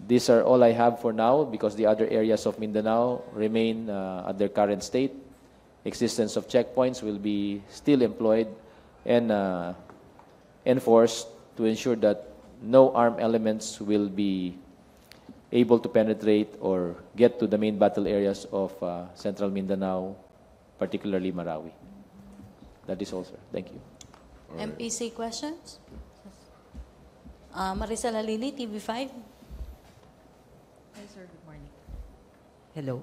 These are all I have for now because the other areas of Mindanao remain at their current state. Existence of checkpoints will be still employed and enforced to ensure that no armed elements will be able to penetrate or get to the main battle areas of Central Mindanao, particularly Marawi. That is all, sir. Thank you. MPC questions? Marisa Lalili, TV5. Hi, sir. Good morning. Hello.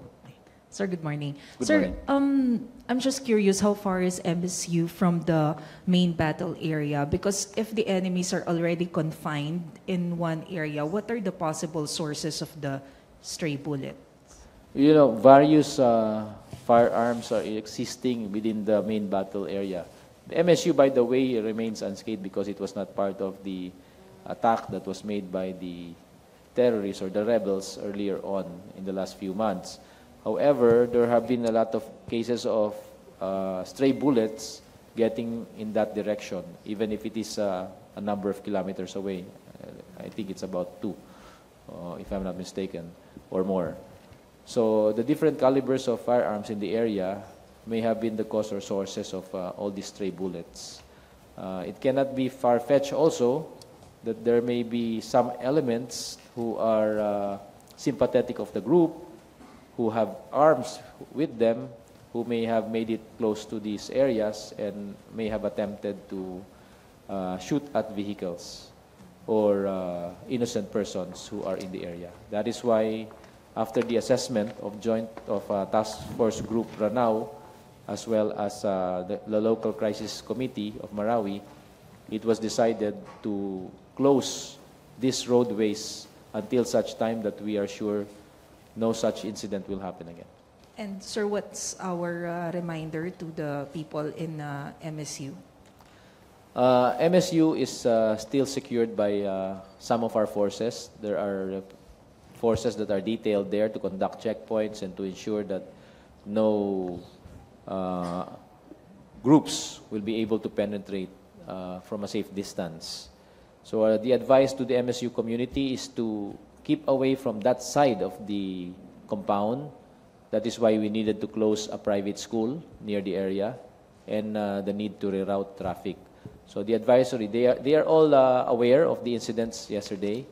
Sir, good morning. Good Sir, morning. I'm just curious, how far is MSU from the main battle area? Because if the enemies are already confined in one area, what are the possible sources of the stray bullet? You know, various firearms are existing within the main battle area. The MSU, by the way, remains unscathed because it was not part of the attack that was made by the terrorists or the rebels earlier on in the last few months. However, there have been a lot of cases of stray bullets getting in that direction, even if it is a number of kilometers away. I think it's about 2, if I'm not mistaken, or more. So the different calibers of firearms in the area may have been the cause or sources of all these stray bullets. It cannot be far-fetched also that there may be some elements who are sympathetic of the group, who have arms with them, who may have made it close to these areas and may have attempted to shoot at vehicles or innocent persons who are in the area. That is why, after the assessment of Task Force Group Ranao, as well as the local crisis committee of Marawi, it was decided to close these roadways until such time that we are sure no such incident will happen again. And sir, what's our reminder to the people in MSU? MSU is still secured by some of our forces. There are forces that are detailed there to conduct checkpoints and to ensure that no groups will be able to penetrate from a safe distance. So the advice to the MSU community is to keep away from that side of the compound. That is why we needed to close a private school near the area and the need to reroute traffic. So the advisory, they are all aware of the incidents yesterday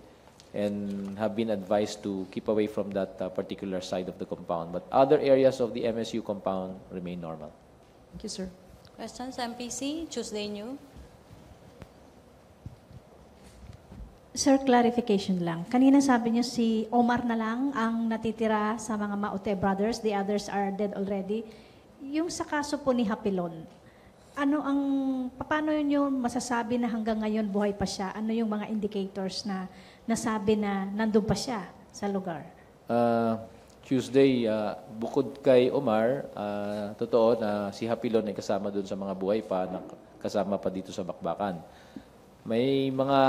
and have been advised to keep away from that particular side of the compound. But other areas of the MSU compound remain normal. Thank you, sir. Questions, MPC? Tuesday New. Sir, clarification lang. Kanina sabi niyo si Omar na lang ang natitira sa mga Maute brothers, the others are dead already. Yung sa kaso po ni Hapilon, paano niyo masasabi na hanggang ngayon buhay pa siya? Ano yung mga indicators na nasabi na nandun pa siya sa lugar? Tuesday, bukod kay Omar, totoo na si Hapilon ay kasama dun sa mga buhay pa, kasama pa dito sa Bakbakan. May mga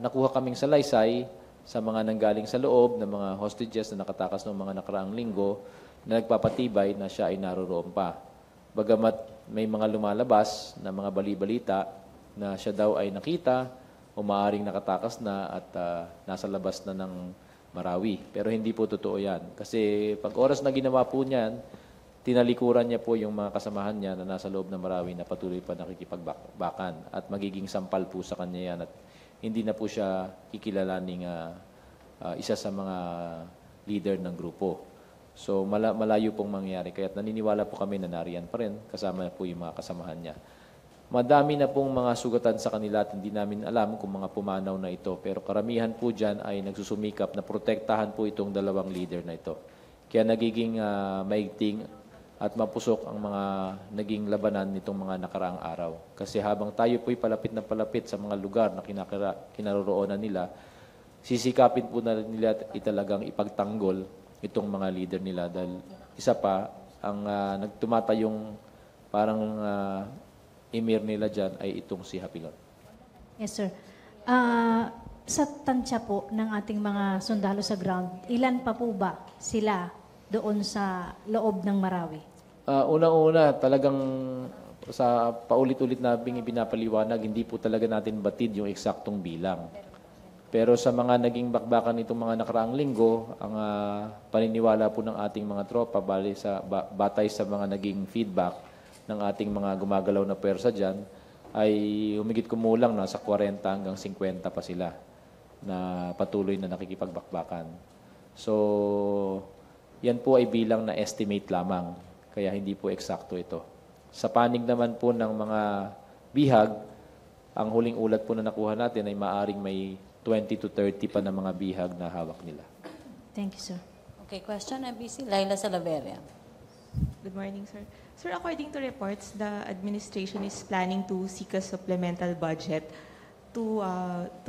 nakuha kaming salaysay sa mga nanggaling sa loob ng mga hostages na nakatakas ng mga nakaraang linggo na nagpapatibay na siya ay naroroon pa. Bagamat may mga lumalabas na mga bali-balita na siya daw ay nakita o maaaring nakatakas na at nasa labas na ng Marawi. Pero hindi po totoo yan. Kasi pag oras na ginawa po niyan, tinalikuran niya po yung mga kasamahan niya na nasa loob ng Marawi na patuloy pa nakikipagbakan at magiging sampal po sa kanya yan at hindi na po siya kikilalaning isa sa mga leader ng grupo. So malayo pong mangyayari. Kaya naniniwala po kami na nariyan pa rin kasama po yung mga kasamahan niya. Madami na pong mga sugatan sa kanila at hindi namin alam kung mga pumanaw na ito. Pero karamihan po dyan ay nagsusumikap na protektahan po itong dalawang leader na ito. Kaya nagiging maigting at mapusok ang mga naging labanan nitong mga nakaraang araw. Kasi habang tayo po'y palapit na palapit sa mga lugar na kinaroroonan nila, sisikapin po na nila italagang ipagtanggol itong mga leader nila. Dahil isa pa, ang nagtumatayong parang emir nila dyan ay itong si Hapilon. Yes, sir. Sa tansya po ng ating mga sundalo sa ground, ilan pa po ba sila doon sa loob ng Marawi? Unang-una, talagang sa paulit-ulit na binapaliwanag, hindi po talaga natin batid yung eksaktong bilang. Pero sa mga naging bakbakan nitong mga nakaraang linggo, ang paniniwala po ng ating mga tropa batay sa mga naging feedback ng ating mga gumagalaw na pwersa dyan, ay humigit kumulang nasa 40 hanggang 50 pa sila na patuloy na nakikipagbakbakan. So, yan po ay bilang na estimate lamang, kaya hindi po eksakto ito. Sa panig naman po ng mga bihag, ang huling ulat po na nakuha natin ay maaring may 20 to 30 pa na mga bihag na hawak nila. Thank you, sir. Okay, question, MPC. Laila Salaveria. Good morning, sir. Sir, according to reports, the administration is planning to seek a supplemental budget to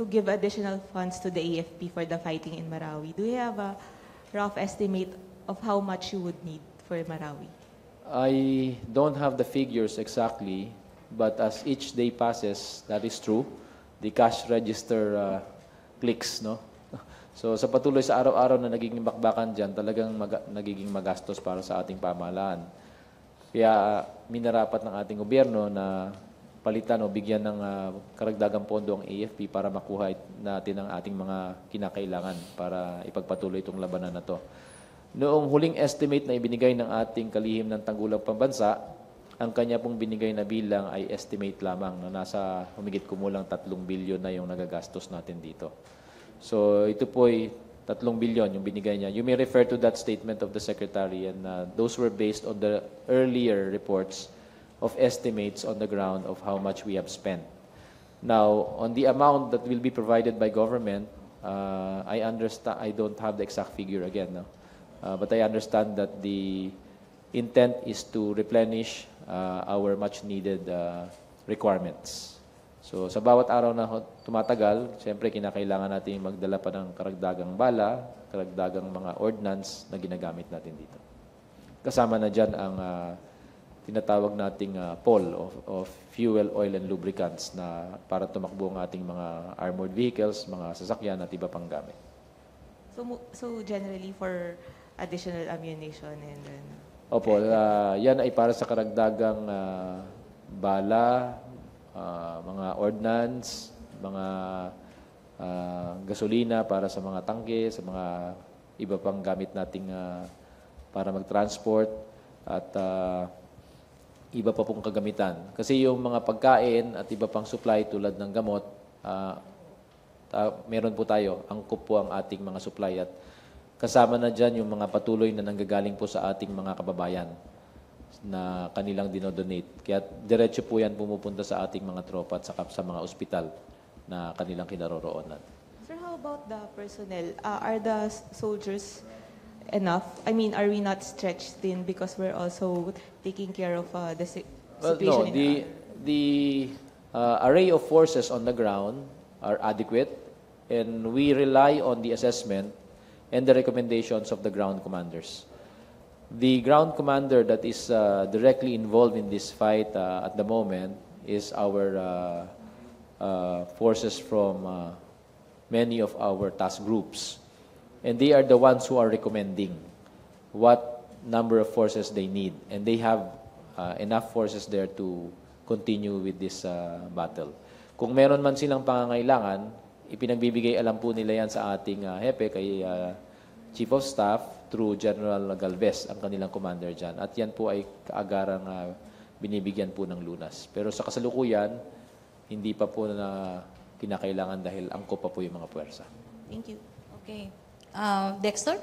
give additional funds to the AFP for the fighting in Marawi. Do you have a rough estimate of how much you would need for Marawi? I don't have the figures exactly, but as each day passes, that is true. The cash register clicks, no? So sa patuloy sa araw-araw na nagiging bakbakan dyan, talagang nagiging magastos para sa ating pamahalaan. Kaya minarapat ng ating gobyerno na palitan o bigyan ng karagdagang pondo ang AFP para makuha natin ang ating mga kinakailangan para ipagpatuloy itong labanan na to. Noong huling estimate na ibinigay ng ating kalihim ng tanggulang pambansa, ang kanya pong binigay na bilang ay estimate lamang na nasa humigit kumulang 3 bilyon na yung nagagastos natin dito. So ito po ay 3 bilyon yung binigay niya. You may refer to that statement of the Secretary, and those were based on the earlier reports of estimates on the ground of how much we have spent. Now, on the amount that will be provided by government, I understand, I don't have the exact figure again, no? But I understand that the intent is to replenish our much-needed requirements. So, sa bawat araw na tumatagal, siyempre kinakailangan natin magdala pa ng karagdagang bala, karagdagang mga ordnance na ginagamit natin dito. Kasama na dyan ang tinatawag nating pool of fuel, oil, and lubricants na para tumakbo ang ating mga armored vehicles, mga sasakyan at iba pang gamit. So generally for additional ammunition and then... Opo, yan ay para sa karagdagang bala, mga ordnance, mga gasolina para sa mga tangke, sa mga iba pang gamit nating para mag-transport at iba pa pong kagamitan. Kasi yung mga pagkain at iba pang supply tulad ng gamot, meron po tayo, angkop po ang ating mga supply at kasama na dyan yung mga patuloy na nanggagaling po sa ating mga kababayan na kanilang dinodonate. Kaya diretso po yan pumupunta sa ating mga tropa at sa mga ospital na kanilang kinaroroonan. Sir, how about the personnel? Are the soldiers enough? I mean, are we not stretched thin because we're also taking care of the situation? The array of forces on the ground are adequate, and we rely on the assessment and the recommendations of the ground commanders. The ground commander that is directly involved in this fight at the moment is our forces from many of our task groups. And they are the ones who are recommending what number of forces they need. And they have enough forces there to continue with this battle. Kung meron man silang pangangailangan, ipinagbibigay alam po nila yan sa ating hepe, kay Chief of Staff, through General Galvez, ang kanilang commander dyan. At yan po ay kaagarang binibigyan po ng lunas. Pero sa kasalukuyan, hindi pa po na kinakailangan dahil angkop pa po yung mga puwersa. Thank you. Okay. Dexter?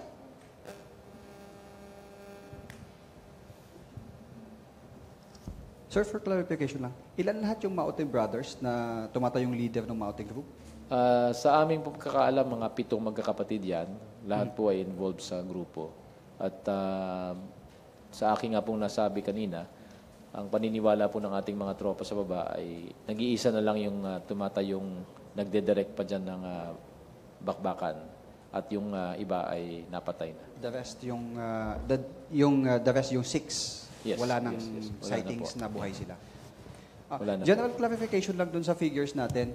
Sir, for clarification lang, ilan lahat yung Maute Brothers na tumatayong leader ng Maute Group? Sa aming pagkakaalam, mga 7 magkakapatid yan. Lahat po ay involved sa grupo. At sa aking nga pong nasabi kanina, ang paniniwala po ng ating mga tropa sa baba ay nag-iisa na lang yung tumatayong nagdedirect pa dyan ng bakbakan. At yung iba ay napatay na. The rest the rest yung 6. Yes, wala nang yes. Wala sightings na na buhay sila. Wala na General clarification lang dun sa figures natin.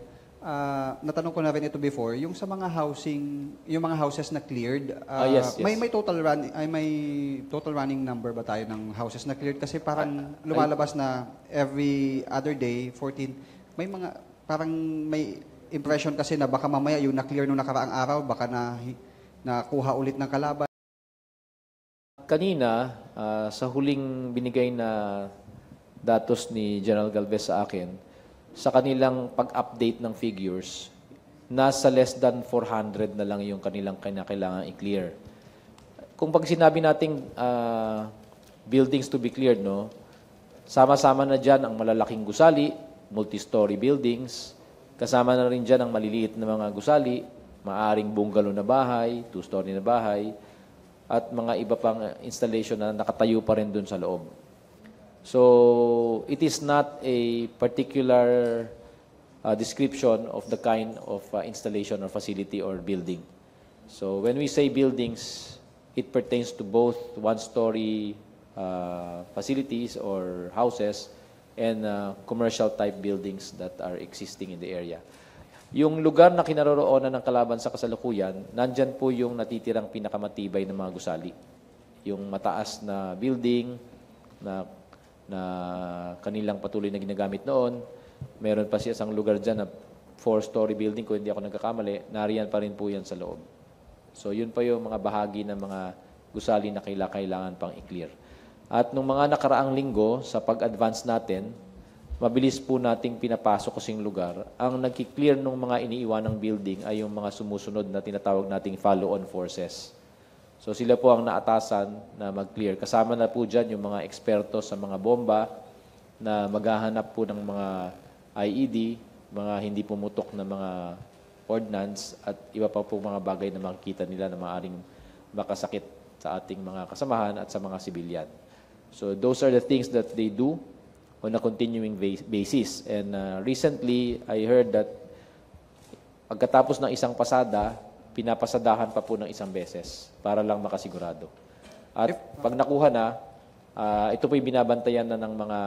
Natanong ko na rin ito before, yung sa mga housing, yung mga houses na cleared, yes. may total running number ba tayo ng houses na cleared? Kasi parang lumalabas na every other day, 14, may mga parang may impression kasi na baka mamaya yung na-clear nung nakaraang araw, baka nakuha ulit ng kalaban. Kanina, sa huling binigay na datos ni General Galvez sa akin, sa kanilang pag-update ng figures, nasa less than 400 na lang yung kanilang kailangan i-clear. Kung pag sinabi nating buildings to be cleared, no, sama-sama na dyan ang malalaking gusali, multi-story buildings, kasama na rin dyan ang maliliit na mga gusali, maaring bungalow na bahay, two-story na bahay, at mga iba pang installation na nakatayo pa rin dun sa loob. So, it is not a particular description of the kind of installation or facility or building. So, when we say buildings, it pertains to both one-story facilities or houses and commercial type buildings that are existing in the area. Yung lugar na kinaroroonan ng kalaban sa kasalukuyan, nandyan po yung natitirang pinakamatibay ng mga gusali. Yung mataas na building na kanilang patuloy na ginagamit noon. Meron pa siya isang lugar dyan na 4-story building, kung hindi ako nagkakamali, nariyan pa rin po yan sa loob. So yun pa yung mga bahagi ng mga gusali na kailangan pang i-clear. At nung mga nakaraang linggo, sa pag-advance natin, mabilis po nating pinapasok kasing lugar. Ang nagki-clear ng mga iniiwanang building ay yung mga sumusunod na tinatawag nating follow-on forces. So sila po ang naatasan na mag-clear. Kasama na po dyan yung mga eksperto sa mga bomba na maghahanap po ng mga IED, mga hindi pumutok na mga ordnance at iba pa po mga bagay na makikita nila na maaaring makasakit sa ating mga kasamahan at sa mga sibilyan. So those are the things that they do on a continuing basis. And recently, I heard that pagkatapos ng isang pasada, pinapasadahan pa po ng isang beses para lang makasigurado. At pag nakuha na, ito po'y binabantayan na ng mga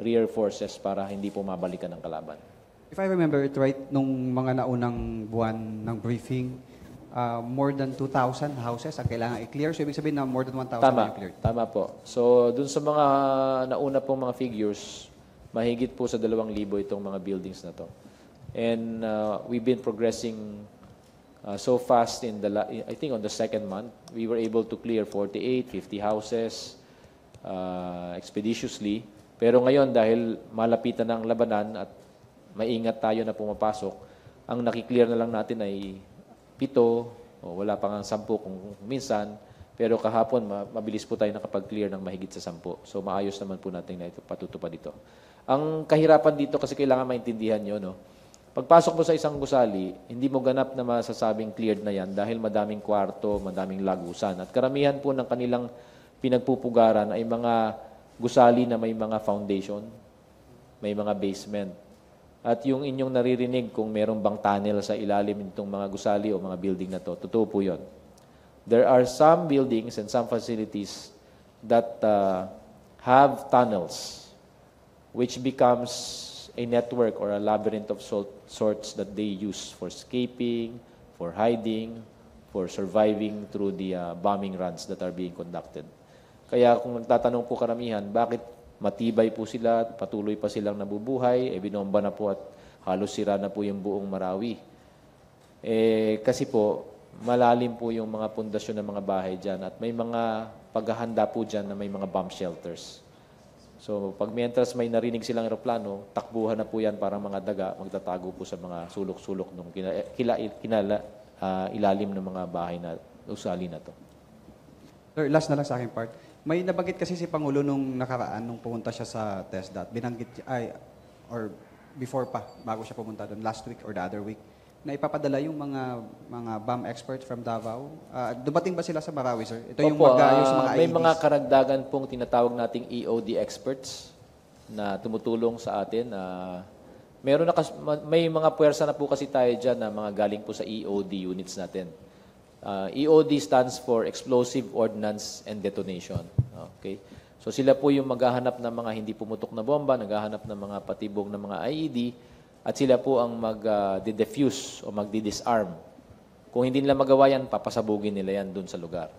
rear forces para hindi po mabalikan ng kalaban. If I remember it right, nung mga naunang buwan ng briefing, more than 2,000 houses ang kailangan i-clear. So, ibig sabihin na more than 1,000 na cleared. Tama po. So, dun sa mga nauna pong mga figures, mahigit po sa 2,000 itong mga buildings na to. And we've been progressing so fast I think on the second month, we were able to clear 48, 50 houses expeditiously. Pero ngayon, dahil malapitan ng labanan at maingat tayo na pumapasok, ang nakiklear na lang natin ay 7, o wala pang 10 kung minsan, pero kahapon mabilis po tayo nakapag-clear ng mahigit sa 10. So maayos naman po natin na ito patutupad dito. Ang kahirapan dito kasi kailangan maintindihan nyo, no? Pagpasok mo sa isang gusali, hindi mo ganap na masasabing cleared na yan dahil madaming kwarto, madaming lagusan. At karamihan po ng kanilang pinagpupugaran ay mga gusali na may mga foundation, may mga basement. At yung inyong naririnig kung merong bang tunnel sa ilalim nitong mga gusali o mga building na to, totoo po yun. There are some buildings and some facilities that have tunnels, which becomes a network or a labyrinth of sorts that they use for escaping, for hiding, for surviving through the bombing runs that are being conducted. Kaya kung nagtatanong po karamihan, bakit matibay po sila, patuloy pa silang nabubuhay, binomba na po at halos sira na po yung buong Marawi. Kasi po, malalim po yung mga pundasyon ng mga bahay dyan at may mga paghahanda po dyan na may mga bomb shelters. So, pag mientras may narinig silang eroplano, takbuhan na po yan para mga daga, magtatago po sa mga sulok-sulok ng ilalim ng mga bahay na usali na to. Sir, last na lang sa aking part. May nabanggit kasi si Pangulo nung nakaraan, nung pumunta siya sa TESDAT, or before pa, bago siya pumunta doon, last week or the other week, na ipapadala yung mga bomb experts from Davao. Dumating ba sila sa Marawi, sir? Ito yung yung sa mga may IEDs. mga karagdagan pong tinatawag nating EOD experts na tumutulong sa atin. May mga puwersa na po kasi tayo dyan na mga galing po sa EOD units natin. EOD stands for Explosive Ordnance and Detonation. Okay? So sila po yung maghahanap ng mga hindi pumutok na bomba, naghahanap ng mga patibong na mga IED, at sila po ang mag-defuse o magdi-disarm. Kung hindi nila magawa yan, papasabugin nila yan dun sa lugar.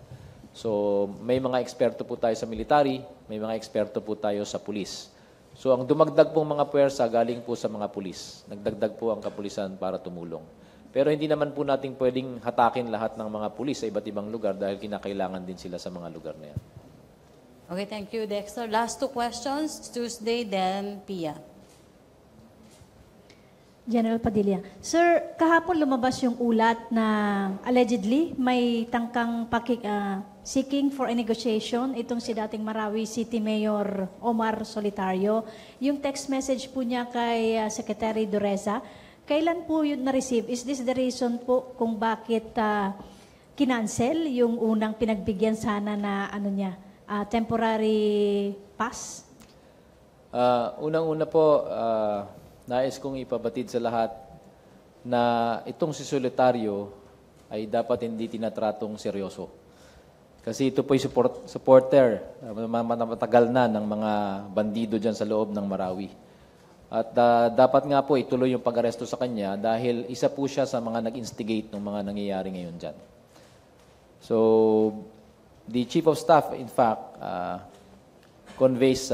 So may mga eksperto po tayo sa military, may mga eksperto po tayo sa pulis. So ang dumagdag pong mga puwersa galing po sa mga pulis. Nagdagdag po ang kapulisan para tumulong. Pero hindi naman po natin pwedeng hatakin lahat ng mga pulis sa iba't ibang lugar dahil kinakailangan din sila sa mga lugar na yan. Okay, thank you, Dexter. Last 2 questions, Tuesday, then Pia. General Padilla. Sir, kahapon lumabas yung ulat na allegedly may tangkang seeking for a negotiation itong si dating Marawi City Mayor Omar Solitario. Yung text message po niya kay Secretary Dureza, kailan po yun na-receive? Is this the reason po kung bakit kinancel yung unang pinagbigyan sana na temporary pass? Unang-una po, nais kong ipabatid sa lahat na itong si Solitario ay dapat hindi tinatratong seryoso. Kasi ito po'y supporter, matagal na ng mga bandido dyan sa loob ng Marawi. At dapat nga po ituloy yung pag-aresto sa kanya dahil isa po siya sa mga nag-instigate ng mga nangyayari ngayon dyan. So, the Chief of Staff, in fact, conveys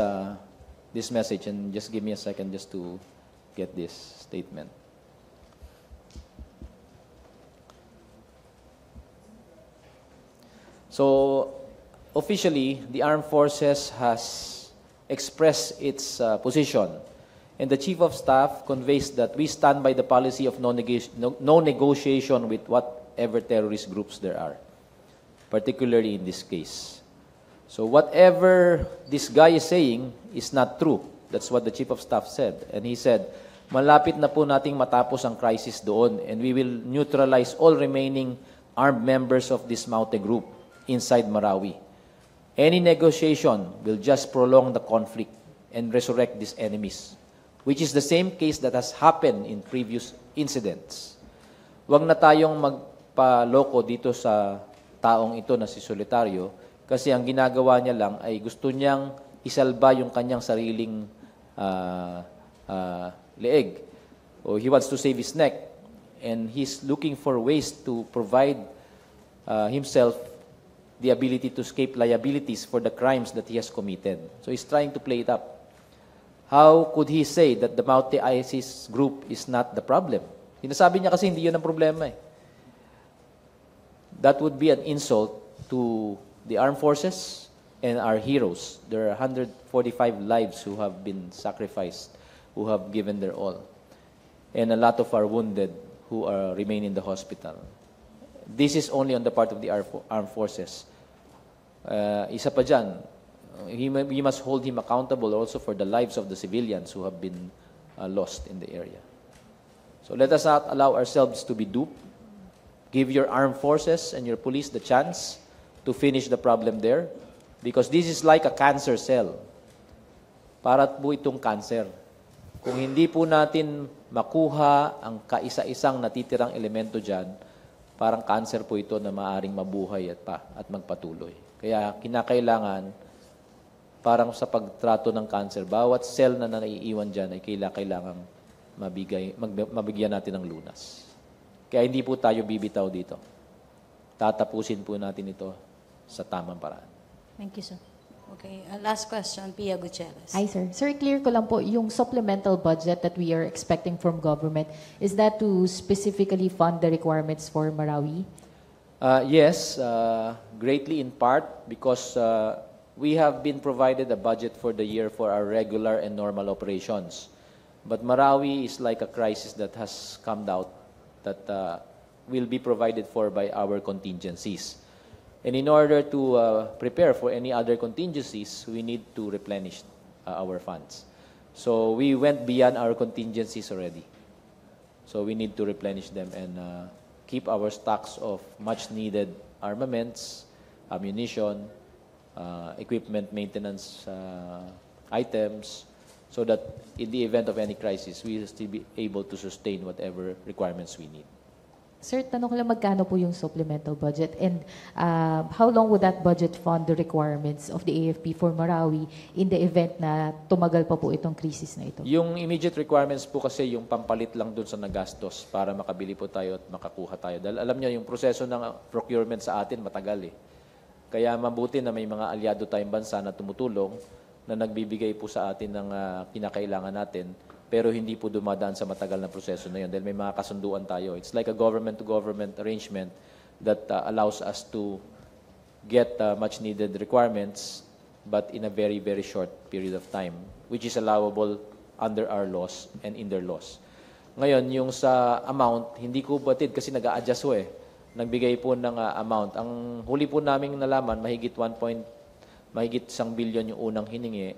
this message. And just give me a second just to get this statement. So, officially, the Armed Forces has expressed its position, and the Chief of Staff conveys that we stand by the policy of no negotiation with whatever terrorist groups there are, particularly in this case. So, whatever this guy is saying is not true. That's what the Chief of Staff said. And he said, malapit na po nating matapos ang crisis doon and we will neutralize all remaining armed members of this Maute group inside Marawi. Any negotiation will just prolong the conflict and resurrect these enemies, which is the same case that has happened in previous incidents. Huwag na tayong magpaloko dito sa taong ito na si Solitario kasi ang ginagawa niya lang ay gusto niyang isalba yung kanyang sariling leeg. Or he wants to save his neck. And he's looking for ways to provide himself the ability to escape liabilities for the crimes that he has committed. So he's trying to play it up. How could he say that the Maute ISIS group is not the problem? Sinasabi niya kasi hindi yun ang problema eh. That would be an insult to the armed forces and our heroes. There are 145 lives who have been sacrificed, who have given their all. And a lot of our wounded who remain in the hospital. This is only on the part of the armed forces. Isa pa dyan, we must hold him accountable also for the lives of the civilians who have been lost in the area. So let us not allow ourselves to be duped. Give your armed forces and your police the chance to finish the problem there. Because this is like a cancer cell. Para po itong cancer. Kung hindi po natin makuha ang kaisa-isang natitirang elemento dyan, parang cancer po ito na maaring mabuhay at magpatuloy. Kaya kinakailangan, parang sa pagtrato ng cancer, bawat cell na naiiwan dyan ay kailangan mabigyan natin ng lunas. Kaya hindi po tayo bibitaw dito. Tatapusin po natin ito sa tamang paraan. Thank you, sir. Okay, last question, Pia Gutierrez. Hi, sir. Sir, clear ko lang po, yung supplemental budget that we are expecting from government, is that to specifically fund the requirements for Marawi? Yes, greatly in part because we have been provided a budget for the year for our regular and normal operations. But Marawi is like a crisis that has come out that will be provided for by our contingencies. And in order to prepare for any other contingencies, we need to replenish our funds. So we went beyond our contingencies already. So we need to replenish them and keep our stocks of much-needed armaments, ammunition, equipment maintenance items, so that in the event of any crisis, we will still be able to sustain whatever requirements we need. Sir, tanong ko lang magkano po yung supplemental budget and how long would that budget fund the requirements of the AFP for Marawi in the event na tumagal pa po itong krisis na ito? Yung immediate requirements po kasi yung pampalit lang dun sa nagastos para makabili po tayo at makakuha tayo. Dahil alam niyo, yung proseso ng procurement sa atin matagal eh. Kaya mabuti na may mga aliado tayong bansa na tumutulong na nagbibigay po sa atin ng kinakailangan natin, pero hindi po dumadaan sa matagal na proseso na yun dahil may mga kasunduan tayo. It's like a government-to-government arrangement that allows us to get much-needed requirements but in a very, very short period of time, which is allowable under our laws and in their laws. Ngayon, yung sa amount, hindi ko batid kasi nag-a-adjust po eh. Nagbigay po ng amount. Ang huli po naming nalaman, mahigit 1 billion yung unang hiningi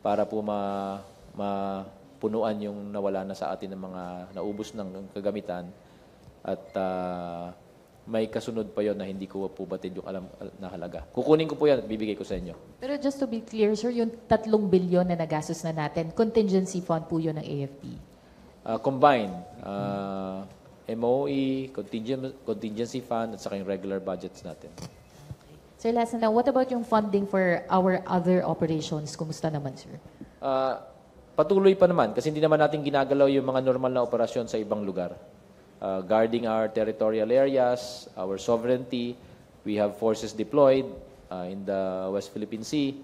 para po mapunuan yung nawala na sa atin ng mga naubos ng kagamitan. At may kasunod pa yon na hindi ko po batid yung alam na halaga. Kukunin ko po yan at bibigay ko sa inyo. Pero just to be clear, sir, yung 3 bilyon na nagastos na natin, contingency fund po yun ng AFP? Combined. MOE, contingency fund, at saka yung regular budgets natin. Sir, last na lang, what about yung funding for our other operations? Kumusta naman, sir? Patuloy pa naman kasi hindi naman natin ginagalaw yung mga normal na operasyon sa ibang lugar. Guarding our territorial areas, our sovereignty. We have forces deployed in the West Philippine Sea.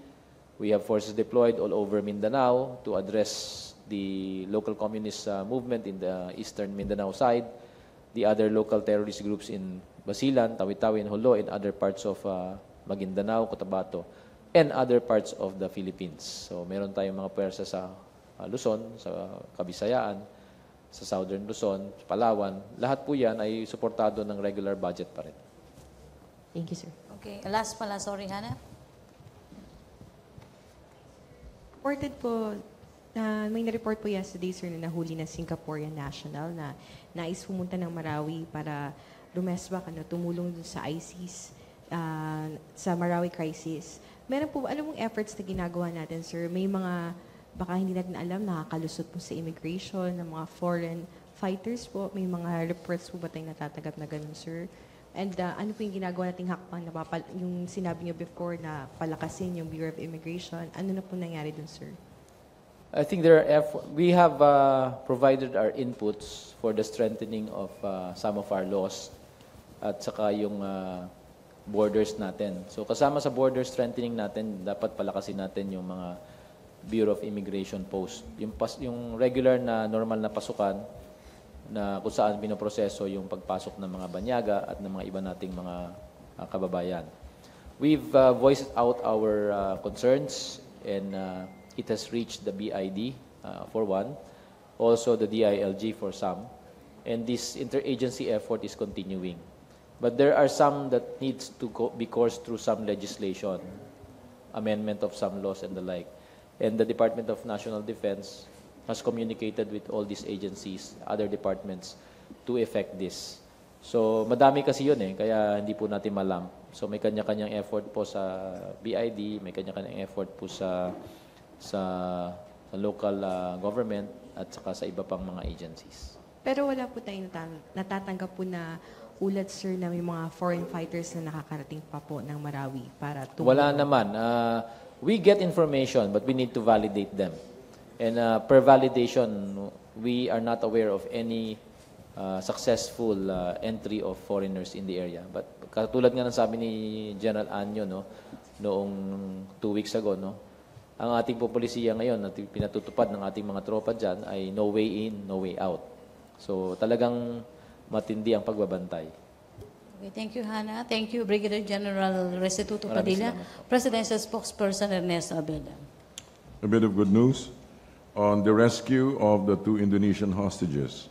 We have forces deployed all over Mindanao to address the local communist movement in the eastern Mindanao side, the other local terrorist groups in Basilan, Tawi-Tawi, and Jolo, and other parts of Maguindanao, Cotabato, and other parts of the Philippines. So meron tayong mga pwersa sa Luzon, sa Kabisayaan, sa Southern Luzon, Palawan. Lahat po yan ay suportado ng regular budget pa rin. Thank you, sir. Okay, last pala, sorry, Hannah. Reported po, may na-report po yesterday, sir, na nahuli na Singaporean national na nais pumunta ng Marawi para lumesbak, tumulong dun sa ISIS, sa Marawi crisis. Meron po, alam mong efforts na ginagawa natin, sir? May mga, baka hindi natin alam, nakakalusot po sa immigration, ng mga foreign fighters po. May mga reports po ba tayong natatanggap na ganun, sir? And ano po yung ginagawa nating hakbang na yung sinabi niyo before na palakasin yung Bureau of Immigration? Ano na po nangyari dun, sir? I think we have provided our inputs for the strengthening of some of our laws at saka yung borders natin. So kasama sa border strengthening natin, dapat palakasin natin yung mga Bureau of Immigration post. Yung regular na normal na pasukan na kung saan pinoproseso yung pagpasok ng mga banyaga at ng mga iba nating mga kababayan. We've voiced out our concerns and it has reached the BID for one, also the DILG for some, and this interagency effort is continuing. But there are some that needs to be coursed through some legislation, amendment of some laws and the like. And the Department of National Defense has communicated with all these agencies, other departments, to effect this. So, madami kasi yun kaya hindi po natin malam. So, may kanya-kanyang effort po sa BID, may kanya-kanyang effort po sa local government at saka sa iba pang mga agencies. Pero wala po tayong natatanggap po na ulat, sir, na may mga foreign fighters na nakakarating pa po ng Marawi para tumulong? Wala naman. We get information, but we need to validate them. And per validation, we are not aware of any successful entry of foreigners in the area. But katulad nga ng sabi ni General Anyo noong 2 weeks ago, ang ating populisiya ngayon na pinatutupad ng ating mga tropa dyan ay no way in, no way out. So talagang matindi ang pagbabantay. Okay, thank you, Hannah. Thank you, Brigadier General Restituto Maraming Padilla. salamat. Presidential Spokesperson Ernesto Abella. A bit of good news on the rescue of the 2 Indonesian hostages.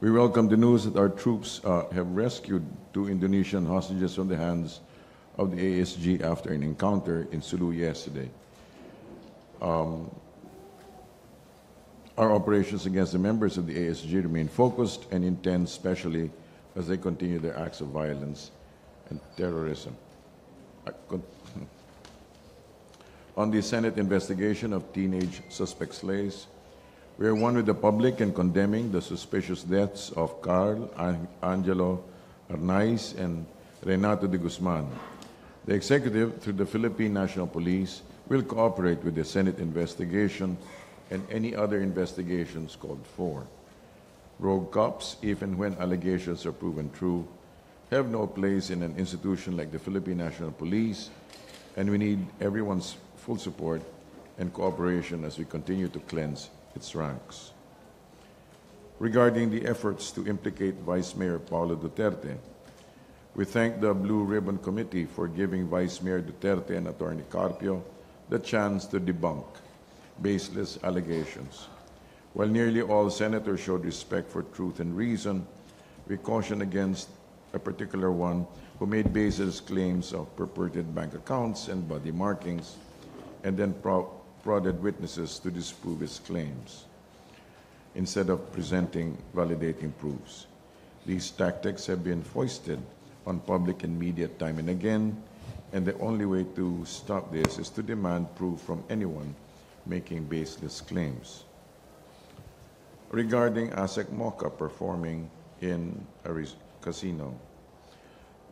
We welcome the news that our troops have rescued 2 Indonesian hostages from the hands of the ASG after an encounter in Sulu yesterday. Our operations against the members of the ASG remain focused and intense, especially as they continue their acts of violence and terrorism. On the Senate investigation of teenage suspect slaves, we are one with the public in condemning the suspicious deaths of Carl Angelo Arnaiz and Renato de Guzman. The executive, through the Philippine National Police, will cooperate with the Senate investigation and any other investigations called for. Rogue cops, if and when allegations are proven true, have no place in an institution like the Philippine National Police, and we need everyone's full support and cooperation as we continue to cleanse its ranks. Regarding the efforts to implicate Vice Mayor Paulo Duterte, we thank the Blue Ribbon Committee for giving Vice Mayor Duterte and Attorney Carpio the chance to debunk baseless allegations. While nearly all senators showed respect for truth and reason, we caution against a particular one who made baseless claims of purported bank accounts and body markings and then prodded witnesses to disprove his claims instead of presenting validating proofs. These tactics have been foisted on public and media time and again, and the only way to stop this is to demand proof from anyone making baseless claims. Regarding ASEC Mocha performing in a casino,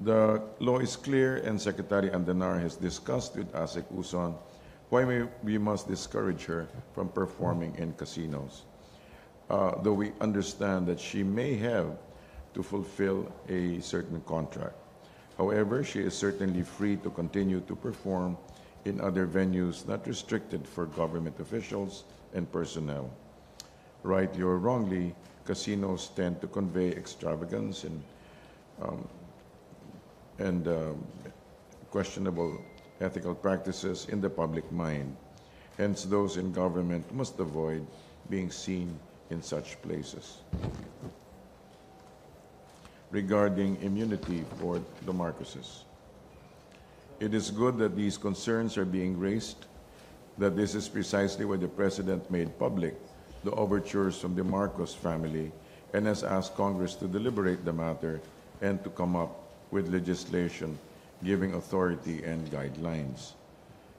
the law is clear and Secretary Andanar has discussed with ASEC Uson why we must discourage her from performing in casinos. Though we understand that she may have to fulfill a certain contract. However, she is certainly free to continue to perform in other venues not restricted for government officials and personnel. Rightly or wrongly, casinos tend to convey extravagance and questionable ethical practices in the public mind. Hence, those in government must avoid being seen in such places. Regarding immunity for the Marcoses, it is good that these concerns are being raised, that this is precisely why the President made public the overtures from the Marcos family and has asked Congress to deliberate the matter and to come up with legislation giving authority and guidelines.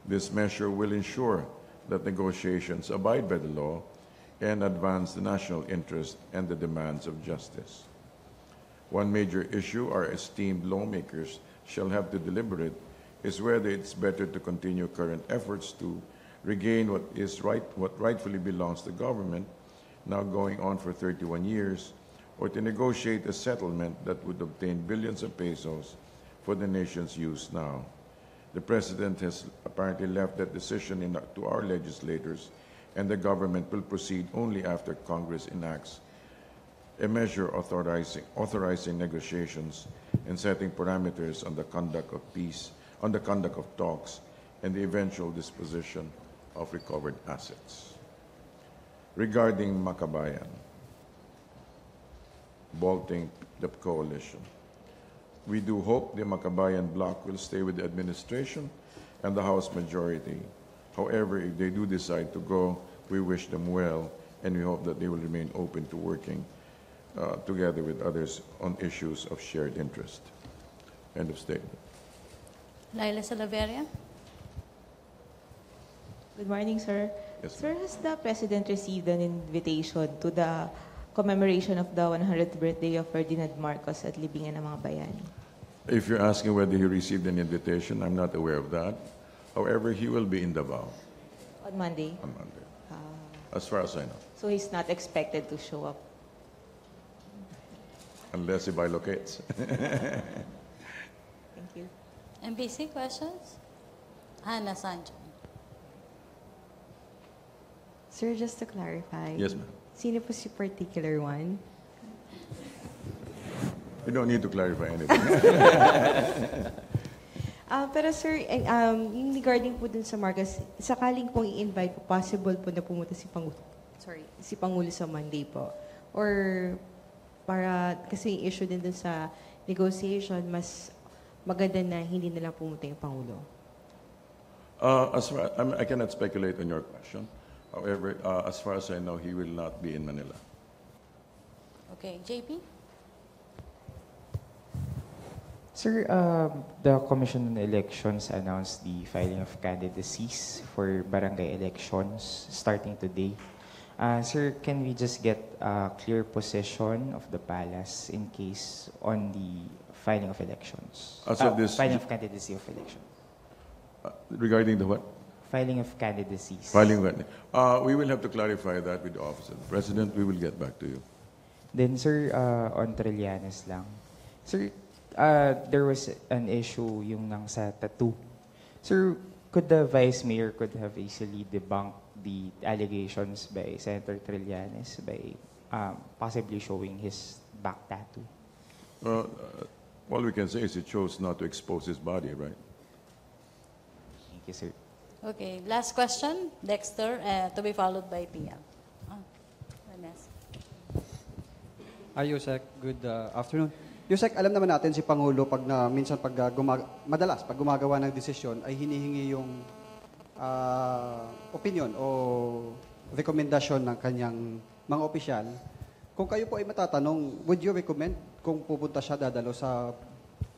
This measure will ensure that negotiations abide by the law and advance the national interest and the demands of justice. One major issue our esteemed lawmakers shall have to deliberate is whether it's better to continue current efforts to regain what rightfully belongs to government, now going on for 31 years, or to negotiate a settlement that would obtain billions of pesos for the nation's use now. The President has apparently left that decision to our legislators, and the government will proceed only after Congress enacts a measure authorizing negotiations and setting parameters on the conduct of peace, on the conduct of talks, and the eventual disposition of recovered assets. Regarding Makabayan, bolting the coalition, we do hope the Makabayan bloc will stay with the administration and the House majority. However, if they do decide to go, we wish them well, and we hope that they will remain open to working together with others on issues of shared interest. End of statement. Laila Salaveria. Good morning, sir. Yes, Sir, has the President received an invitation to the commemoration of the 100th birthday of Ferdinand Marcos at Libingan ng mga Bayani? If you're asking whether he received an invitation, I'm not aware of that. However, he will be in Davao On Monday? on Monday, as far as I know, So he's not expected to show up? unless he bilocates. Thank you. MPC questions? Hannah Sancho. Sir, just to clarify. Yes, ma'am. Sino po si particular one? You don't need to clarify anything. Pero sir, yung regarding po dun sa Marcos, sakaling pong i-invite po, possible po na pumunta si Pangulo sa Monday po. Or para, kasi yung issue din dun sa negotiation, mas maganda na hindi na lang pumunta yung Pangulo. I cannot speculate on your question. However, as far as I know, he will not be in Manila. Okay, JP? Sir, the Commission on Elections announced the filing of candidacies for barangay elections starting today. Sir, can we just get a clear position of the palace in case on the filing of elections? As of this- filing of candidacy of election. Regarding the what? Filing of candidacies. Filing what? We will have to clarify that with the office of the President. We will get back to you. Then, sir, on Trillanes lang. Sir, there was an issue yung nang sa tattoo. Sir, could the Vice Mayor could have easily debunked the allegations by Senator Trillanes by possibly showing his back tattoo? All we can say is he chose not to expose his body, right? Thank you, sir. Okay, last question, Dexter, to be followed by Pia. Ernesto. Hi, Yusek. Good afternoon. Yusek, alam naman natin si Pangulo minsan madalas pag gumagawa ng desisyon ay hinihingi yung opinion o rekomendasyon ng kanyang mga opisyal. Kung kayo po ay matatanong, would you recommend kung pupunta siya dadalo sa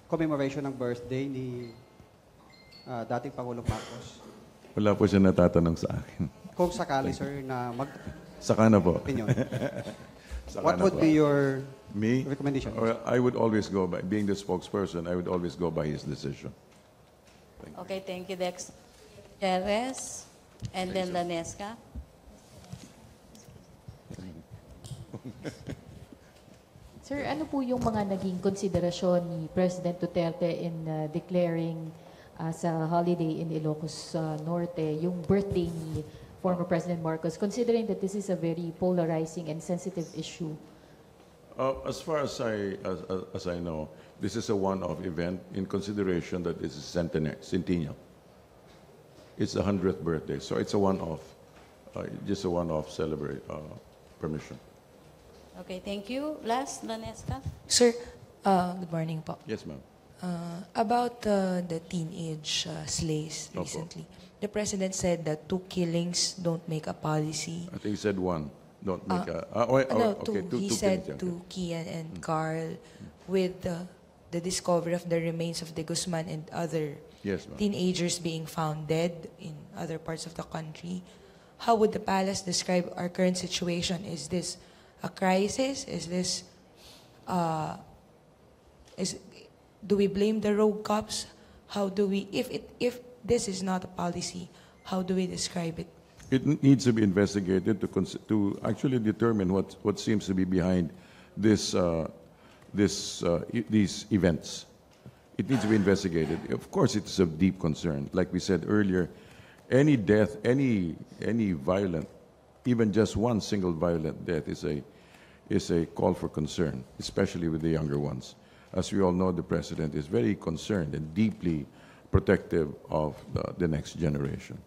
commemoration ng birthday ni dating Pangulong Marcos? Wala po siya natatanong sa akin. Kung sakali, sir, na Saka na po. opinion. Saka What na would po. be your Me? recommendation? Well, I would always go by, being the spokesperson, I would always go by his decision. Okay, thank you, Dex. Jerez, and then Lanesca. Sir, ano po yung mga naging konsiderasyon ni President Duterte in declaring sa holiday in Ilocos Norte yung birthday ni former President Marcos, considering that this is a very polarizing and sensitive issue? As far as I know, this is a one-off event in consideration that this is centennial. It's the 100th birthday, so it's a one-off, just a one-off permission. Okay, thank you. Last, Lanesca. Sir, good morning po. Yes, ma'am. About the teenage slays Opo. recently, the President said that 2 killings don't make a policy. I think he said one. Don't make No, okay, two he killings, said yeah, to Kian and Carl with the discovery of the remains of De Guzman and other Yes, ma'am. teenagers being found dead in other parts of the country. How would the palace describe our current situation? Is this a crisis? Is this do we blame the rogue cops? How do we, if this is not a policy, how do we describe it? It needs to be investigated to actually determine what seems to be behind these events. It needs to be investigated. Of course, it's of deep concern. Like we said earlier, any death, any violent, even just one single violent death is a call for concern, especially with the younger ones. As we all know, the President is very concerned and deeply protective of the next generation.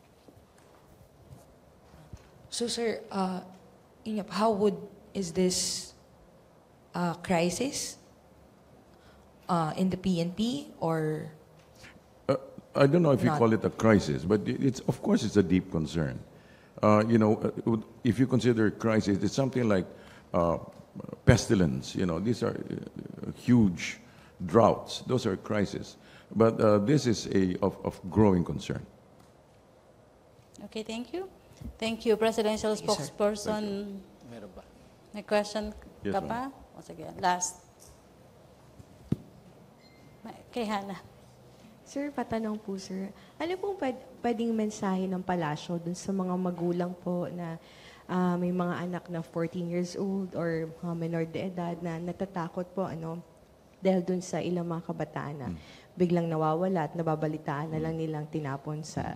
So, sir, is this a crisis in the PNP or? I don't know if you Not. call it a crisis, but of course it's a deep concern. If you consider crisis, it's something like pestilence. These are huge droughts. Those are crises. But this is of growing concern. Okay, thank you. Thank you, Presidential Thank you, sir. Spokesperson. Meron ba? May question Yes, ka ma'am. pa? O sige, last. Kay Hannah. Sir, patanong po, sir. Ano pong pwedeng mensahe ng palasyo dun sa mga magulang po na may mga anak na 14 years old or mga menor de edad na natatakot po dahil dun sa ilang mga kabataan na biglang nawawala at nababalitaan na lang nilang tinapon sa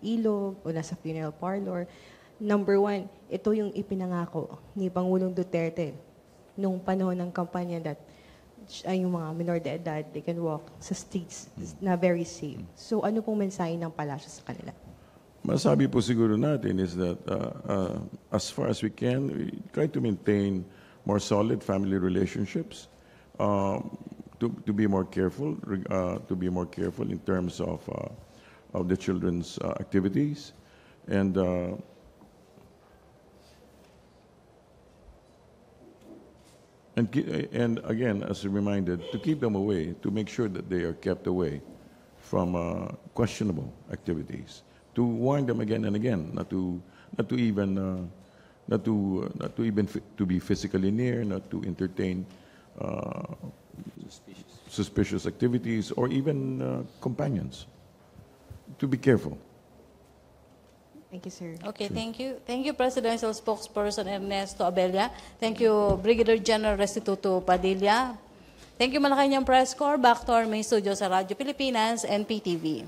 ilog o nasa funeral parlor. Number 1, ito yung ipinangako ni Pangulong Duterte nung panahon ng kampanya that ay yung mga minor de edad, they can walk sa streets na very safe. So ano pong mensahe ng palasyo sa kanila? Masabi po siguro natin is that as far as we can, we try to maintain more solid family relationships, to be more careful, in terms of the children's activities, and again, as a reminder, to keep them away, to make sure that they are kept away from questionable activities. To warn them again and again, not to be physically near, not to entertain suspicious activities, or even companions. To be careful. Thank you, sir. Okay, thank you. Thank you, Presidential Spokesperson Ernesto Abella. Thank you, Brigadier General Restituto Padilla. Thank you, Malacañang Press Corps. Back to our main studio sa Radyo Pilipinas and PTV.